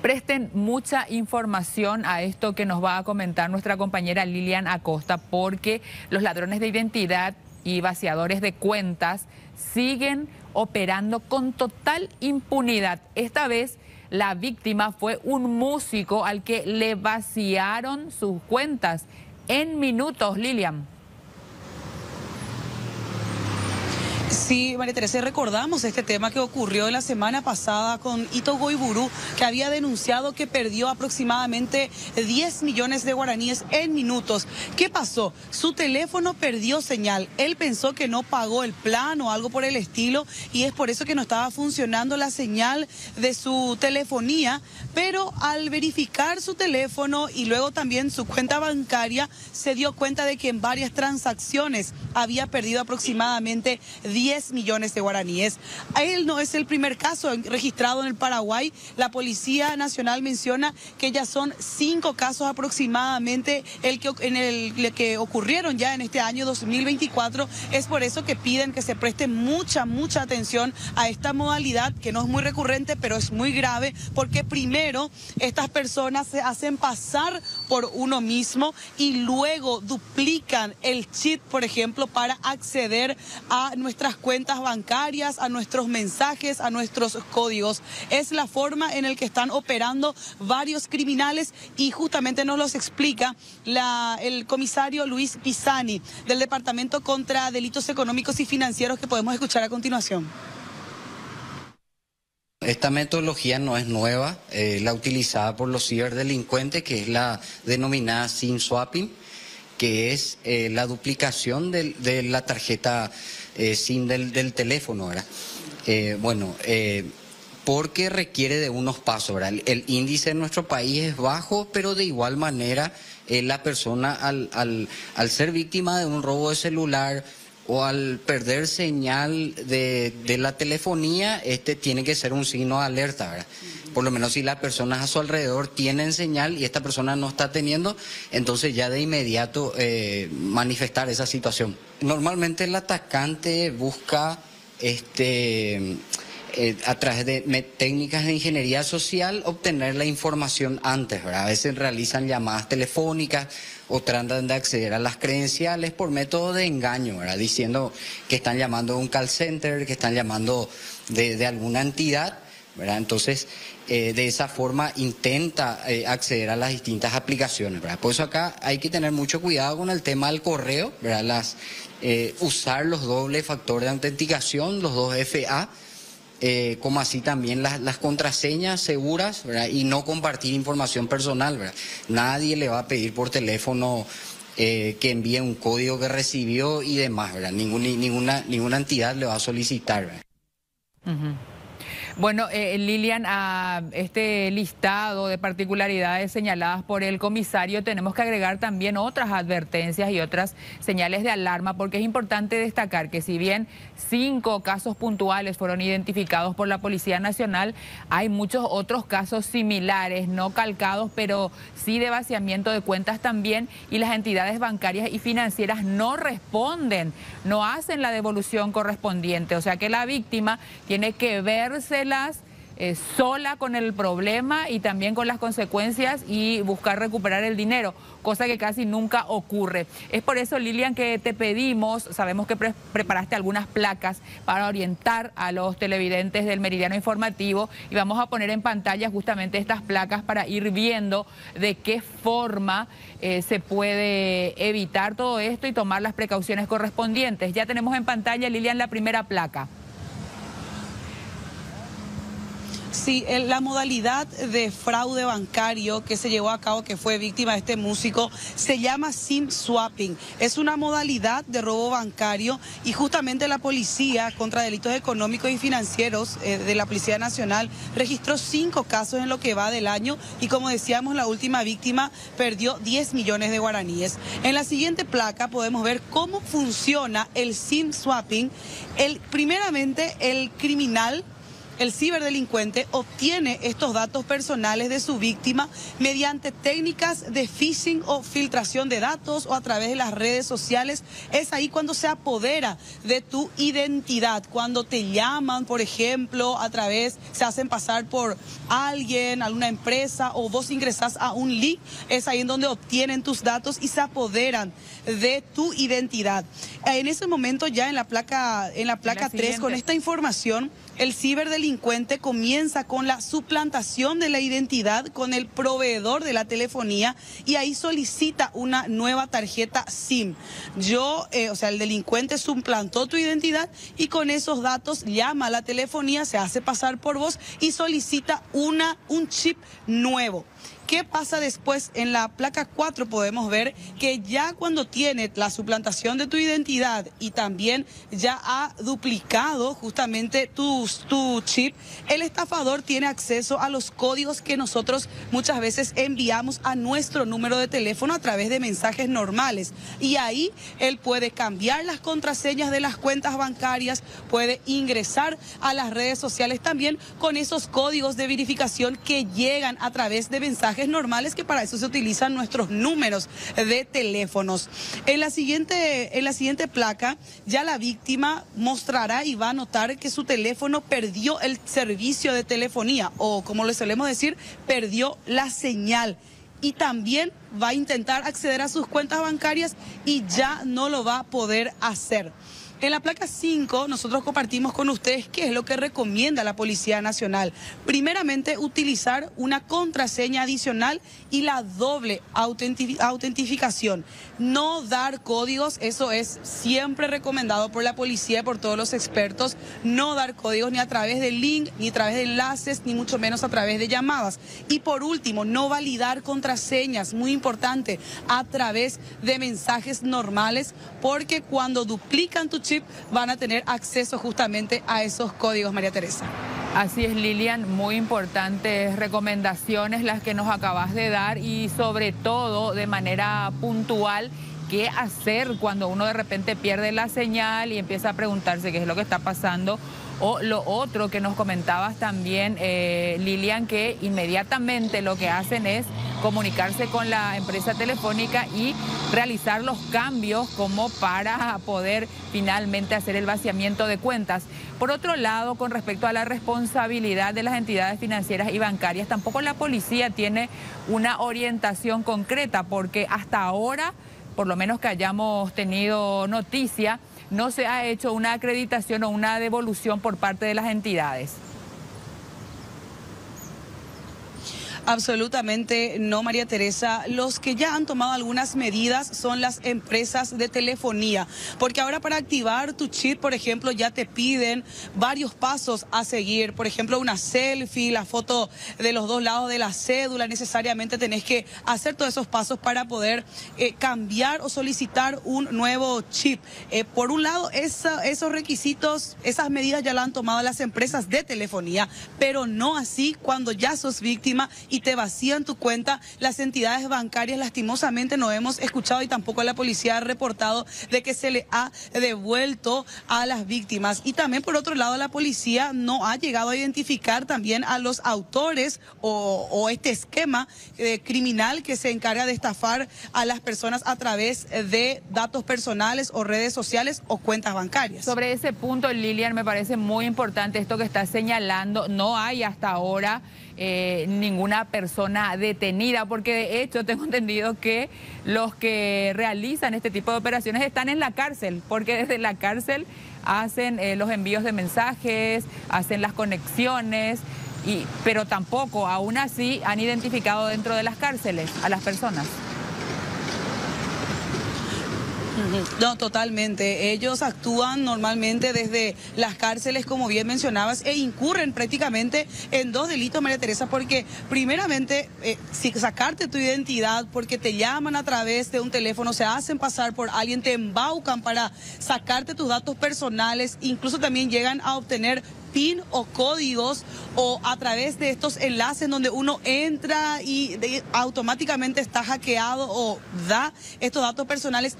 Presten mucha información a esto que nos va a comentar nuestra compañera Lilian Acosta, porque los ladrones de identidad y vaciadores de cuentas siguen operando con total impunidad. Esta vez la víctima fue un músico al que le vaciaron sus cuentas en minutos, Lilian. Sí, María Teresa, recordamos este tema que ocurrió la semana pasada con Ito Goiburu, que había denunciado que perdió aproximadamente 10 millones de guaraníes en minutos. ¿Qué pasó? Su teléfono perdió señal. Él pensó que no pagó el plan o algo por el estilo y es por eso que no estaba funcionando la señal de su telefonía, pero al verificar su teléfono y luego también su cuenta bancaria, se dio cuenta de que en varias transacciones había perdido aproximadamente 10 millones de guaraníes. A él no es el primer caso registrado en el Paraguay. La Policía Nacional menciona que ya son 5 casos aproximadamente en el que ocurrieron ya en este año 2024. Es por eso que piden que se preste mucha atención a esta modalidad, que no es muy recurrente, pero es muy grave, porque primero estas personas se hacen pasar por uno mismo y luego duplican el chip, por ejemplo, para acceder a nuestras cuentas bancarias, a nuestros mensajes, a nuestros códigos. Es la forma en la que están operando varios criminales y justamente nos los explica el comisario Luis Pisani del Departamento contra Delitos Económicos y Financieros, que podemos escuchar a continuación. Esta metodología no es nueva, la utilizada por los ciberdelincuentes, que es la denominada SIM swapping, que es la duplicación de la tarjeta SIM del teléfono, ¿verdad? Porque requiere de unos pasos, ¿verdad? El índice en nuestro país es bajo, pero de igual manera la persona al ser víctima de un robo de celular o al perder señal de la telefonía, tiene que ser un signo de alerta, ¿verdad? Por lo menos si las personas a su alrededor tienen señal y esta persona no está teniendo, entonces ya de inmediato manifestar esa situación. Normalmente el atacante busca a través de técnicas de ingeniería social obtener la información antes, ¿verdad? A veces realizan llamadas telefónicas o tratan de acceder a las credenciales por método de engaño, ¿verdad? Diciendo que están llamando de un call center, que están llamando de alguna entidad, ¿verdad? Entonces, de esa forma intenta acceder a las distintas aplicaciones, ¿verdad? Por eso acá hay que tener mucho cuidado con el tema del correo, ¿verdad? Usar los doble factores de autenticación, los 2FA, como así también las contraseñas seguras, ¿verdad? Y no compartir información personal, ¿verdad? Nadie le va a pedir por teléfono que envíe un código que recibió y demás, ¿verdad? Ninguna entidad le va a solicitar, ¿verdad? Bueno, Lilian, a este listado de particularidades señaladas por el comisario tenemos que agregar también otras advertencias y otras señales de alarma, porque es importante destacar que si bien 5 casos puntuales fueron identificados por la Policía Nacional, hay muchos otros casos similares, no calcados, pero sí de vaciamiento de cuentas también, y las entidades bancarias y financieras no responden, no hacen la devolución correspondiente, o sea que la víctima tiene que verse sola con el problema y también con las consecuencias y buscar recuperar el dinero, cosa que casi nunca ocurre. Es por eso, Lilian, que te pedimos, sabemos que preparaste algunas placas para orientar a los televidentes del Meridiano Informativo y vamos a poner en pantalla justamente estas placas para ir viendo de qué forma se puede evitar todo esto y tomar las precauciones correspondientes. Ya tenemos en pantalla, Lilian, la primera placa. Sí, la modalidad de fraude bancario que se llevó a cabo, que fue víctima de este músico, se llama SIM swapping. Es una modalidad de robo bancario y justamente la Policía contra Delitos Económicos y Financieros de la Policía Nacional registró 5 casos en lo que va del año y, como decíamos, la última víctima perdió 10 millones de guaraníes. En la siguiente placa podemos ver cómo funciona el SIM swapping. Primeramente, el criminal el ciberdelincuente obtiene estos datos personales de su víctima mediante técnicas de phishing o filtración de datos o a través de las redes sociales. Es ahí cuando se apodera de tu identidad, cuando te llaman, por ejemplo, se hacen pasar por alguien, alguna empresa, o vos ingresás a un link, es ahí en donde obtienen tus datos y se apoderan de tu identidad. En ese momento ya en la placa 3, con esta información, el ciberdelincuente comienza con la suplantación de la identidad con el proveedor de la telefonía y ahí solicita una nueva tarjeta SIM. El delincuente suplantó tu identidad y con esos datos llama a la telefonía, se hace pasar por vos y solicita un chip nuevo. ¿Qué pasa después? En la placa 4 podemos ver que ya cuando tiene la suplantación de tu identidad y también ya ha duplicado justamente tu chip, el estafador tiene acceso a los códigos que nosotros muchas veces enviamos a nuestro número de teléfono a través de mensajes normales. Y ahí él puede cambiar las contraseñas de las cuentas bancarias, puede ingresar a las redes sociales también con esos códigos de verificación que llegan a través de mensajes normales, que para eso se utilizan nuestros números de teléfonos. En la siguiente placa ya la víctima mostrará y va a notar que su teléfono perdió el servicio de telefonía, o como le solemos decir, perdió la señal. Y también va a intentar acceder a sus cuentas bancarias y ya no lo va a poder hacer. En la placa 5 nosotros compartimos con ustedes qué es lo que recomienda la Policía Nacional. Primeramente, utilizar una contraseña adicional y la doble autentificación. No dar códigos, eso es siempre recomendado por la policía y por todos los expertos. No dar códigos ni a través de link, ni a través de enlaces, ni mucho menos a través de llamadas. Y por último, no validar contraseñas, muy importante, a través de mensajes normales, porque cuando duplican tu chip van a tener acceso justamente a esos códigos, María Teresa. Así es, Lilian, muy importantes recomendaciones las que nos acabas de dar y sobre todo de manera puntual qué hacer cuando uno de repente pierde la señal y empieza a preguntarse qué es lo que está pasando. O lo otro que nos comentabas también, Lilian, que inmediatamente lo que hacen es comunicarse con la empresa telefónica y realizar los cambios como para poder finalmente hacer el vaciamiento de cuentas. Por otro lado, con respecto a la responsabilidad de las entidades financieras y bancarias, tampoco la policía tiene una orientación concreta, porque hasta ahora, por lo menos que hayamos tenido noticia, no se ha hecho una acreditación o una devolución por parte de las entidades. Absolutamente no, María Teresa. Los que ya han tomado algunas medidas son las empresas de telefonía, porque ahora para activar tu chip, por ejemplo, ya te piden varios pasos a seguir. Por ejemplo, una selfie, la foto de los dos lados de la cédula. Necesariamente tenés que hacer todos esos pasos para poder cambiar o solicitar un nuevo chip. Por un lado, esos requisitos, esas medidas ya las han tomado las empresas de telefonía, pero no así cuando ya sos víctima y te vacían tu cuenta. Las entidades bancarias, lastimosamente, no hemos escuchado y tampoco la policía ha reportado de que se le ha devuelto a las víctimas. Y también, por otro lado, la policía no ha llegado a identificar también a los autores o este esquema criminal que se encarga de estafar a las personas a través de datos personales o redes sociales o cuentas bancarias. Sobre ese punto, Lilian, me parece muy importante esto que está señalando. No hay hasta ahora ninguna persona detenida, porque de hecho tengo entendido que los que realizan este tipo de operaciones están en la cárcel, porque desde la cárcel hacen los envíos de mensajes, hacen las conexiones, pero tampoco, aún así, han identificado dentro de las cárceles a las personas. No, totalmente. Ellos actúan normalmente desde las cárceles, como bien mencionabas, e incurren prácticamente en dos delitos, María Teresa, porque primeramente si sacarte tu identidad, porque te llaman a través de un teléfono, se hacen pasar por alguien, te embaucan para sacarte tus datos personales, incluso también llegan a obtener PIN o códigos o a través de estos enlaces donde uno entra y automáticamente está hackeado o da estos datos personales.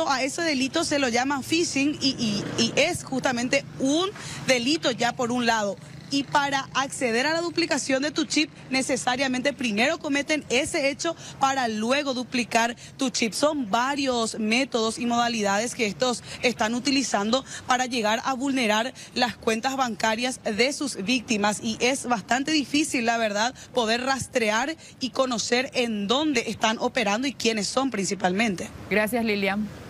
A ese delito se lo llama phishing y es justamente un delito ya por un lado. y para acceder a la duplicación de tu chip necesariamente primero cometen ese hecho para luego duplicar tu chip. Son varios métodos y modalidades que estos están utilizando para llegar a vulnerar las cuentas bancarias de sus víctimas y es bastante difícil, la verdad, poder rastrear y conocer en dónde están operando y quiénes son principalmente. Gracias, Lilian.